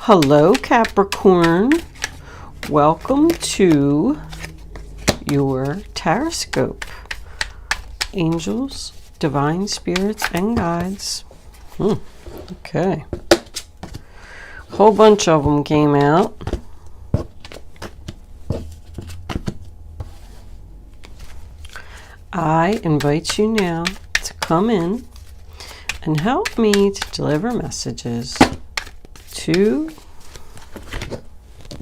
Hello, Capricorn. Welcome to your horoscope. Angels, divine spirits, and guides. Okay. A whole bunch of them came out. I invite you now to come in and help me to deliver messages to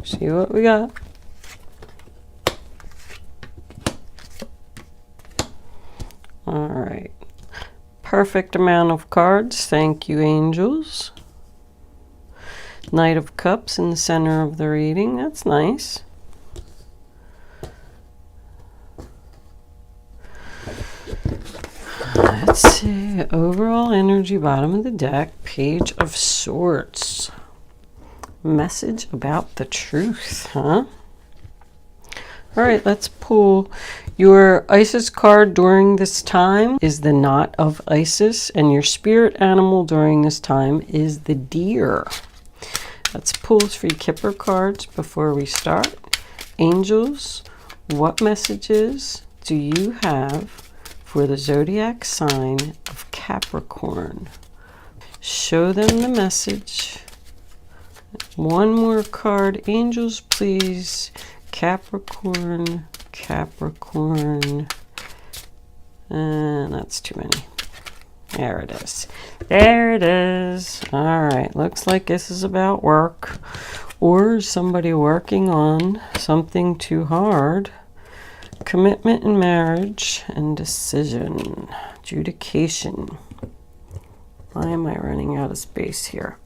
see what we got. All right. Perfect amount of cards. Thank you, angels. Knight of Cups in the center of the reading. That's nice. Let's see. Overall energy, bottom of the deck. Page of Swords. Message about the truth, huh? All right, let's pull. Your Isis card during this time is the Knot of Isis, and your spirit animal during this time is the deer. Let's pull 3 Kipper cards before we start. Angels, what messages do you have for the zodiac sign of Capricorn? Show them the message. One more card. Angels, please. Capricorn, Capricorn. And that's too many. There it is. There it is. All right. Looks like this is about work or somebody working on something too hard. Commitment in marriage and decision. Adjudication. Why am I running out of space here?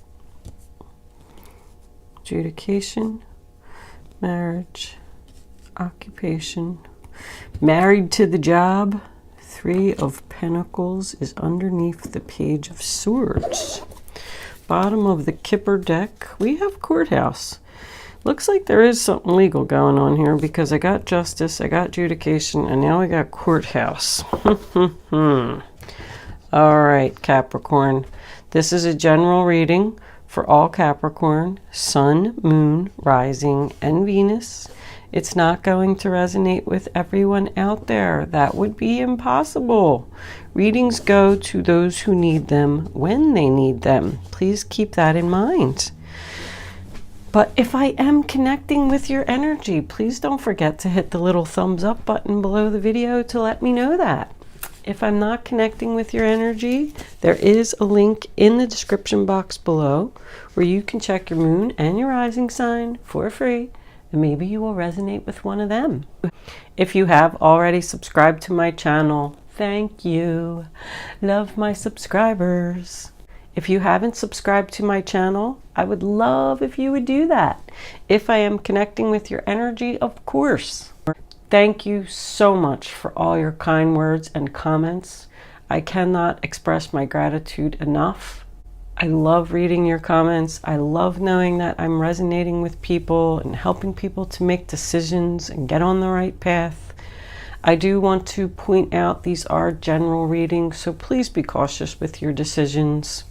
Adjudication, marriage, occupation, married to the job. 3 of Pentacles is underneath the Page of Swords. Bottom of the Kipper deck, we have Courthouse. Looks like there is something legal going on here because I got Justice, I got Adjudication, and now I got Courthouse. All right, Capricorn. This is a general reading for all Capricorn, Sun, Moon, Rising, and Venus. It's not going to resonate with everyone out there. That would be impossible. Readings go to those who need them when they need them. Please keep that in mind. But if I am connecting with your energy, please don't forget to hit the little thumbs up button below the video to let me know that. If I'm not connecting with your energy, there is a link in the description box below where you can check your moon and your rising sign for free, and maybe you will resonate with one of them. If you have already subscribed to my channel, thank you. Love my subscribers. If you haven't subscribed to my channel, I would love if you would do that. If I am connecting with your energy, of course. Thank you so much for all your kind words and comments. I cannot express my gratitude enough. I love reading your comments. I love knowing that I'm resonating with people and helping people to make decisions and get on the right path. I do want to point out these are general readings, so please be cautious with your decisions.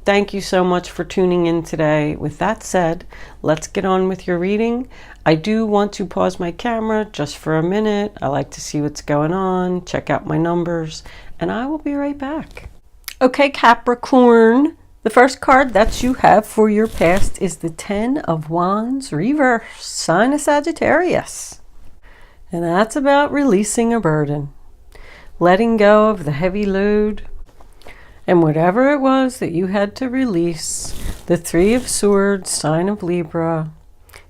Thank you so much for tuning in today. With that said, let's get on with your reading. I do want to pause my camera just for a minute. I like to see what's going on, check out my numbers, and I will be right back. Okay, Capricorn, the first card that you have for your past is the 10 of Wands reverse, sign of Sagittarius. And that's about releasing a burden, letting go of the heavy load, and whatever it was that you had to release. The 3 of Swords, sign of Libra.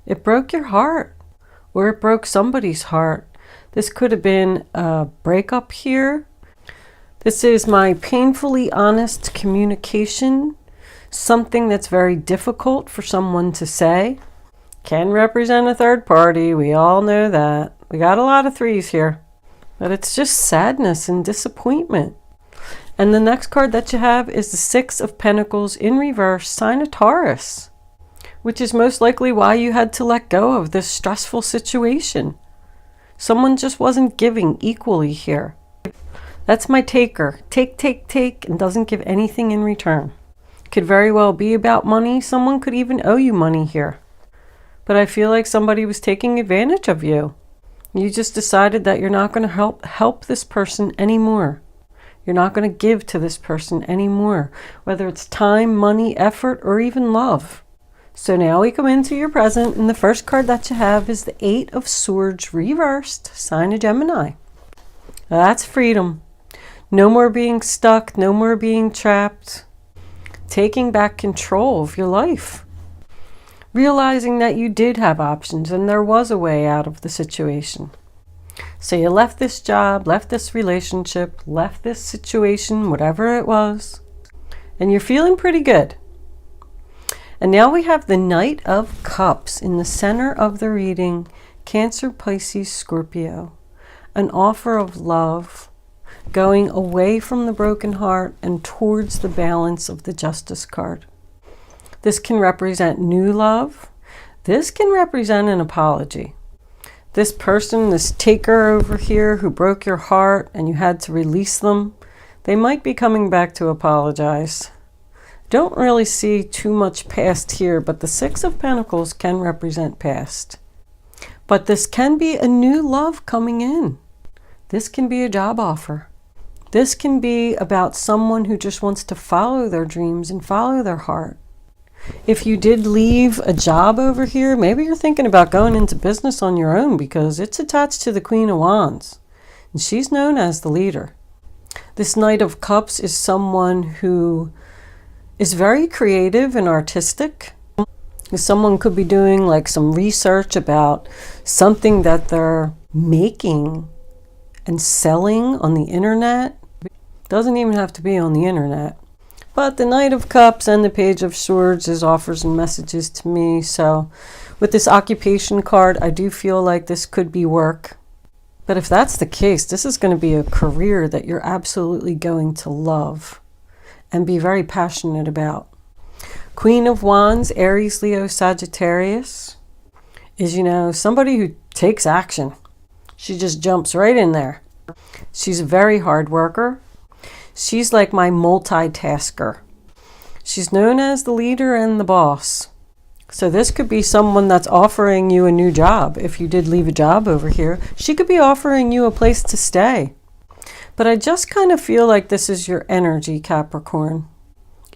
It broke your heart, or it broke somebody's heart. This could have been a breakup here. This is my painfully honest communication. Something that's very difficult for someone to say. Can represent a third party. We all know that. We got a lot of 3s here. But it's just sadness and disappointment. And the next card that you have is the 6 of Pentacles in reverse, sign of Taurus, which is most likely why you had to let go of this stressful situation. Someone just wasn't giving equally here. That's my taker. Take, and doesn't give anything in return. Could very well be about money. Someone could even owe you money here. But I feel like somebody was taking advantage of you. You just decided that you're not going to help this person anymore. You're not going to give to this person anymore, whether it's time, money, effort, or even love. So now we come into your present, and the first card that you have is the Eight of Swords reversed, sign of Gemini. That's freedom. No more being stuck, no more being trapped. Taking back control of your life. Realizing that you did have options and there was a way out of the situation. So you left this job, left this relationship, left this situation, whatever it was, and you're feeling pretty good. And now we have the Knight of Cups in the center of the reading, Cancer, Pisces, Scorpio. An offer of love, going away from the broken heart and towards the balance of the Justice card. This can represent new love. This can represent an apology. This person, this taker over here who broke your heart and you had to release them, they might be coming back to apologize. Don't really see too much past here, but the Six of Pentacles can represent past. But this can be a new love coming in. This can be a job offer. This can be about someone who just wants to follow their dreams and follow their heart. If you did leave a job over here, maybe you're thinking about going into business on your own because it's attached to the Queen of Wands. And she's known as the leader. This Knight of Cups is someone who is very creative and artistic. Someone could be doing like some research about something that they're making and selling on the internet. Doesn't even have to be on the internet. But the Knight of Cups and the Page of Swords is offers and messages to me. So with this occupation card, I do feel like this could be work. But if that's the case, this is going to be a career that you're absolutely going to love and be very passionate about. Queen of Wands, Aries, Leo, Sagittarius is, somebody who takes action. She just jumps right in there. She's a very hard worker. She's like my multitasker. She's known as the leader and the boss. So this could be someone that's offering you a new job. If you did leave a job over here, she could be offering you a place to stay. But I just kind of feel like this is your energy, Capricorn.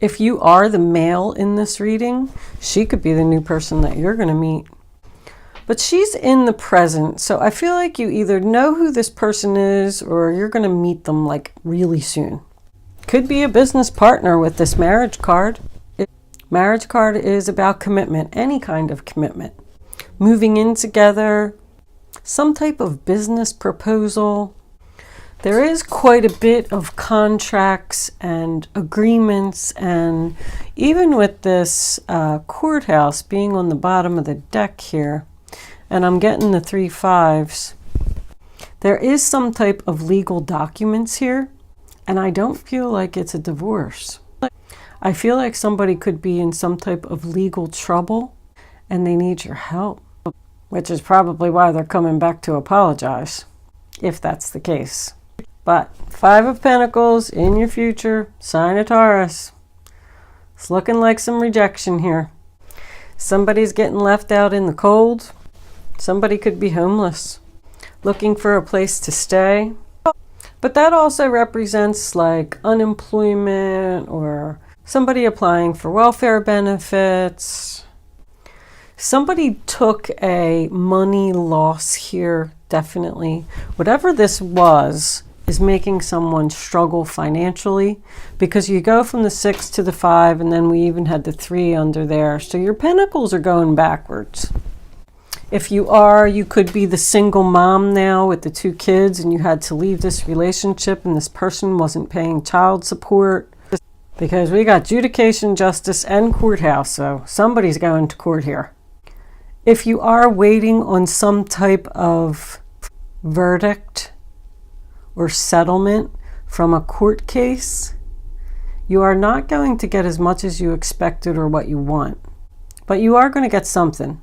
If you are the male in this reading, she could be the new person that you're going to meet. But she's in the present, so I feel like you either know who this person is or you're going to meet them like really soon. Could be a business partner with this marriage card. Marriage card is about commitment, any kind of commitment. Moving in together, some type of business proposal. There is quite a bit of contracts and agreements, and even with this courthouse being on the bottom of the deck here, and I'm getting the 3 5s, there is some type of legal documents here, and I don't feel like it's a divorce. I feel like somebody could be in some type of legal trouble and they need your help, which is probably why they're coming back to apologize, if that's the case. But 5 of Pentacles in your future, sign of Taurus. It's looking like some rejection here. Somebody's getting left out in the cold. Somebody could be homeless, looking for a place to stay. But that also represents like unemployment or somebody applying for welfare benefits. Somebody took a money loss here, definitely. Whatever this was is making someone struggle financially, because you go from the 6 to the 5, and then we even had the 3 under there. So your pentacles are going backwards. If you are, you could be the single mom now with the 2 kids and you had to leave this relationship and this person wasn't paying child support, because we got adjudication, justice, and courthouse. So somebody's going to court here. If you are waiting on some type of verdict or settlement from a court case, you are not going to get as much as you expected or what you want, but you are going to get something.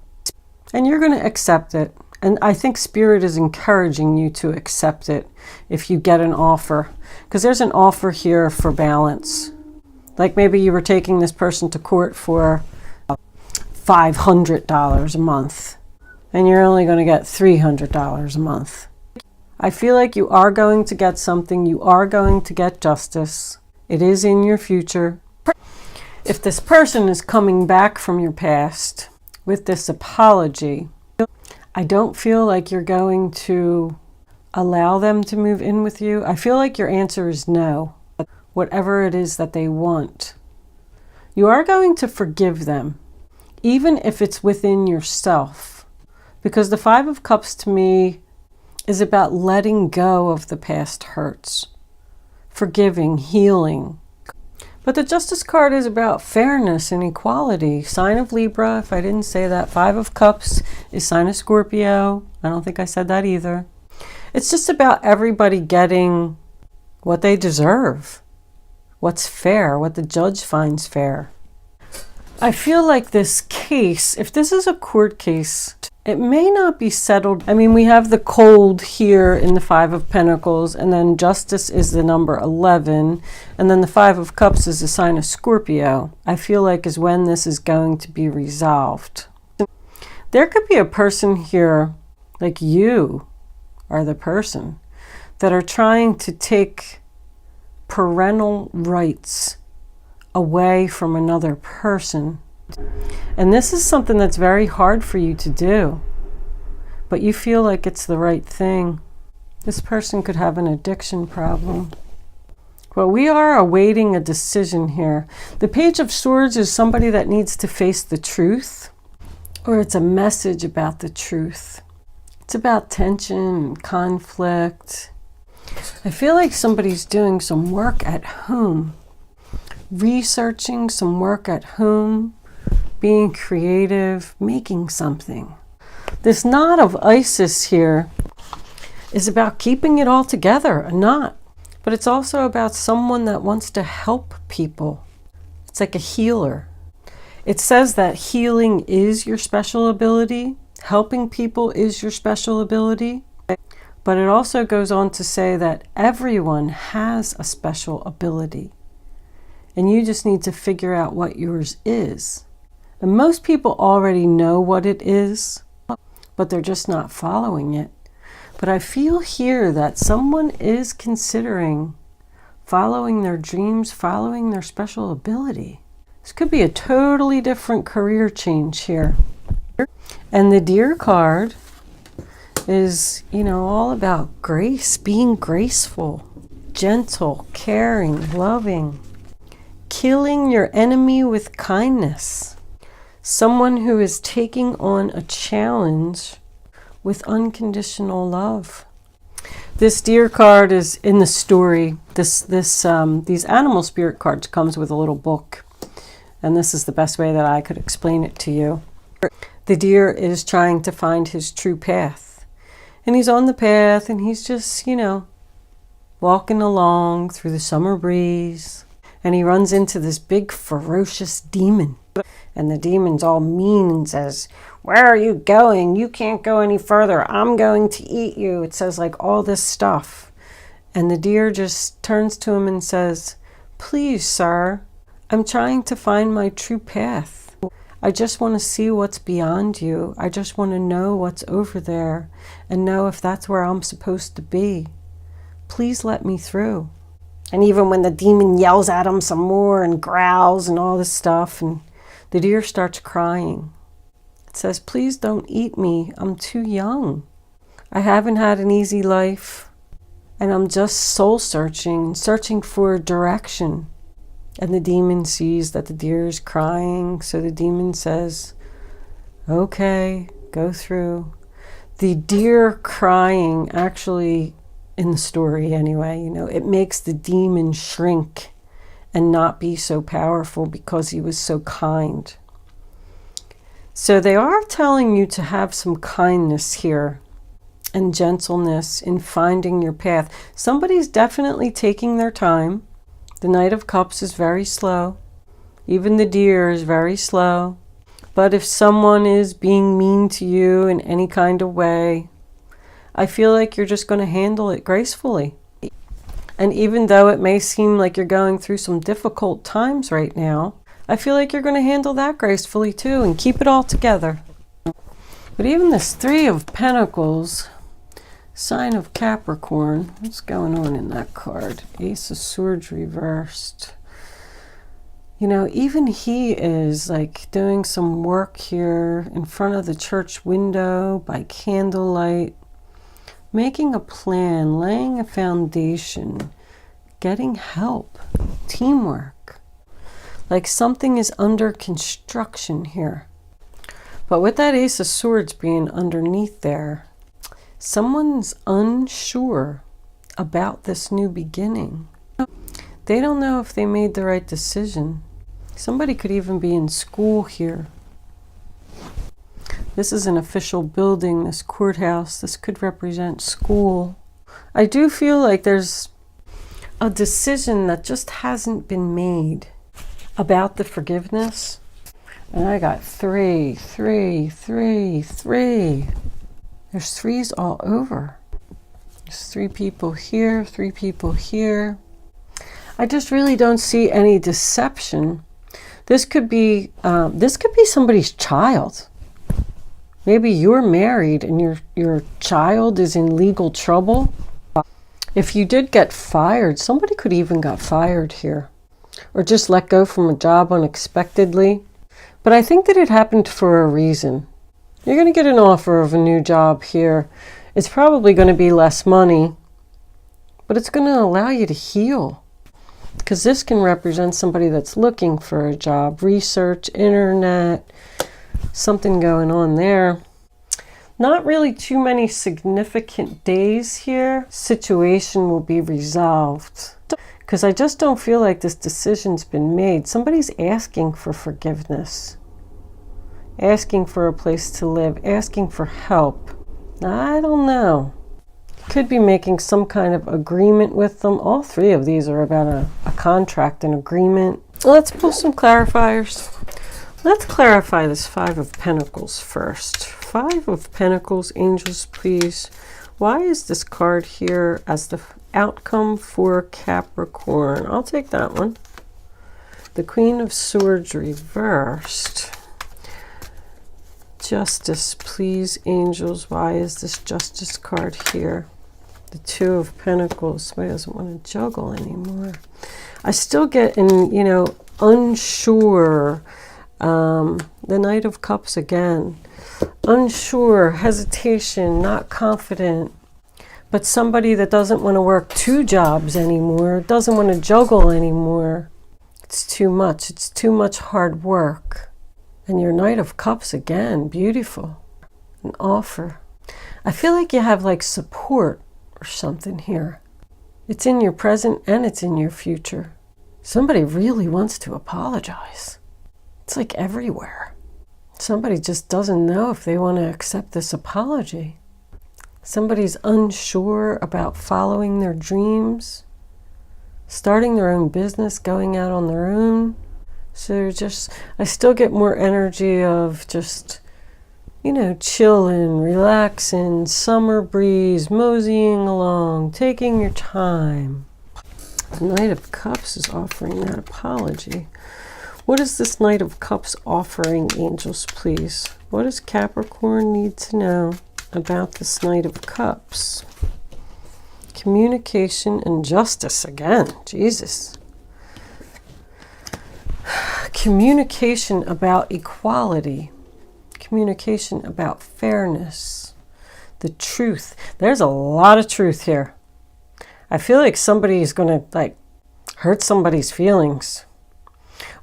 And you're going to accept it. And I think Spirit is encouraging you to accept it if you get an offer. Because there's an offer here for balance. Like maybe you were taking this person to court for $500 a month, and you're only going to get $300 a month. I feel like you are going to get something. You are going to get justice. It is in your future. If this person is coming back from your past with this apology, I don't feel like you're going to allow them to move in with you. I feel like your answer is no, whatever it is that they want. You are going to forgive them, even if it's within yourself. Because the Five of Cups to me is about letting go of the past hurts, forgiving, healing. But the Justice card is about fairness and equality. Sign of Libra, if I didn't say that. Five of Cups is sign of Scorpio. I don't think I said that either. It's just about everybody getting what they deserve, what's fair, what the judge finds fair. I feel like this case, if this is a court case, it may not be settled. I mean, we have the cold here in the Five of Pentacles, and then justice is the number 11, and then the Five of Cups is a sign of Scorpio. I feel like is when this is going to be resolved. There could be a person here, like you are the person, that are trying to take parental rights away from another person. And this is something that's very hard for you to do, but you feel like it's the right thing. This person could have an addiction problem. Well, we are awaiting a decision here. The Page of Swords is somebody that needs to face the truth, or it's a message about the truth. It's about tension and conflict. I feel like somebody's doing some work at home, researching some work at home, being creative, making something. This knot of Isis here is about keeping it all together, a knot. But it's also about someone that wants to help people. It's like a healer. It says that healing is your special ability. Helping people is your special ability. But it also goes on to say that everyone has a special ability. And you just need to figure out what yours is. And most people already know what it is, but they're just not following it. But I feel here that someone is considering following their dreams, following their special ability. This could be a totally different career change here. And the Deer card is, all about grace, being graceful, gentle, caring, loving, killing your enemy with kindness. Someone who is taking on a challenge with unconditional love. This Deer card is in the story. These animal spirit cards comes with a little book, and this is the best way that I could explain it to you. The deer is trying to find his true path, and he's on the path, and he's just, walking along through the summer breeze, and he runs into this big ferocious demon. And the demon's all mean and says, "Where are you going? You can't go any further. I'm going to eat you." It says like all this stuff. And the deer just turns to him and says, "Please, sir, I'm trying to find my true path. I just want to see what's beyond you. I just want to know what's over there and know if that's where I'm supposed to be. Please let me through." And even when the demon yells at him some more and growls and all this stuff, and the deer starts crying. It says, "Please don't eat me. I'm too young. I haven't had an easy life. And I'm just soul searching for direction." And the demon sees that the deer is crying. So the demon says, "Okay, go through." The deer crying actually, in the story anyway, it makes the demon shrink and not be so powerful because he was so kind. So they are telling you to have some kindness here and gentleness in finding your path. Somebody's definitely taking their time. The Knight of Cups is very slow. Even the deer is very slow. But if someone is being mean to you in any kind of way, I feel like you're just going to handle it gracefully. And even though it may seem like you're going through some difficult times right now, I feel like you're going to handle that gracefully too and keep it all together. But even this Three of Pentacles, sign of Capricorn, what's going on in that card? Ace of Swords reversed. You know, even he is like doing some work here in front of the church window by candlelight, making a plan, laying a foundation, getting help, teamwork. Like something is under construction here. But with that Ace of Swords being underneath there, someone's unsure about this new beginning. They don't know if they made the right decision. Somebody could even be in school here. This is an official building, this courthouse. This could represent school. I do feel like there's a decision that just hasn't been made about the forgiveness. And I got 3, 3, 3, 3. There's threes all over. There's 3 people here, 3 people here. I just really don't see any deception. This could be somebody's child. Maybe you're married and your child is in legal trouble. If you did get fired, somebody could even got fired here, or just let go from a job unexpectedly. But I think that it happened for a reason. You're going to get an offer of a new job here. It's probably going to be less money, but it's going to allow you to heal. Because this can represent somebody that's looking for a job, research, internet, something going on there. Not really too many significant days here. Situation will be resolved. Because I just don't feel like this decision's been made. Somebody's asking for forgiveness. Asking for a place to live. Asking for help. I don't know. Could be making some kind of agreement with them. All 3 of these are about a contract, an agreement. Let's pull some clarifiers. Let's clarify this 5 of Pentacles first. 5 of Pentacles, angels, please. Why is this card here as the outcome for Capricorn? I'll take that one. The Queen of Swords reversed. Justice, please, angels. Why is this Justice card here? The 2 of Pentacles. Somebody doesn't want to juggle anymore. I still get unsure. The Knight of Cups again. Unsure, hesitation, not confident. But somebody that doesn't want to work 2 jobs anymore, doesn't want to juggle anymore. It's too much. It's too much hard work. And your Knight of Cups again, beautiful. An offer. I feel like you have like support or something here. It's in your present and it's in your future. Somebody really wants to apologize. It's like everywhere. Somebody just doesn't know if they want to accept this apology. Somebody's unsure about following their dreams, starting their own business, going out on their own. So I still get more energy of just, chilling, relaxing, summer breeze, moseying along, taking your time. The Knight of Cups is offering that apology. What is this Knight of Cups offering, angels, please? What does Capricorn need to know about this Knight of Cups? Communication and justice again. Jesus. Communication about equality. Communication about fairness. The truth. There's a lot of truth here. I feel like somebody is going to hurt somebody's feelings.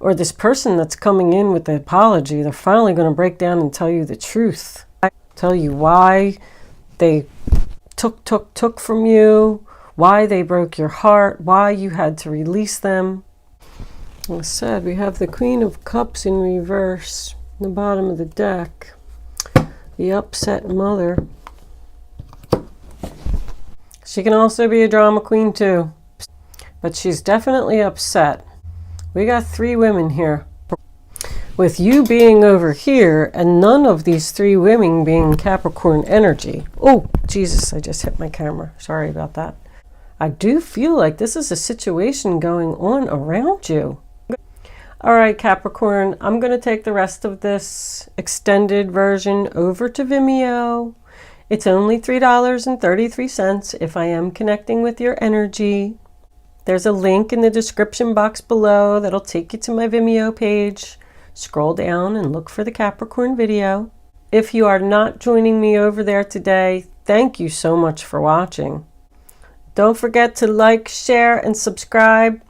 Or this person that's coming in with the apology, they're finally going to break down and tell you the truth. Tell you why they took from you, why they broke your heart, why you had to release them. As I said, we have the Queen of Cups in reverse, in the bottom of the deck. The upset mother. She can also be a drama queen too, but she's definitely upset. We got 3 women here. With you being over here and none of these 3 women being Capricorn energy. Oh, Jesus, I just hit my camera. Sorry about that. I do feel like this is a situation going on around you. All right, Capricorn, I'm going to take the rest of this extended version over to Vimeo. It's only $3.33 if I am connecting with your energy. There's a link in the description box below that'll take you to my Vimeo page. Scroll down and look for the Capricorn video. If you are not joining me over there today, thank you so much for watching. Don't forget to like, share, and subscribe.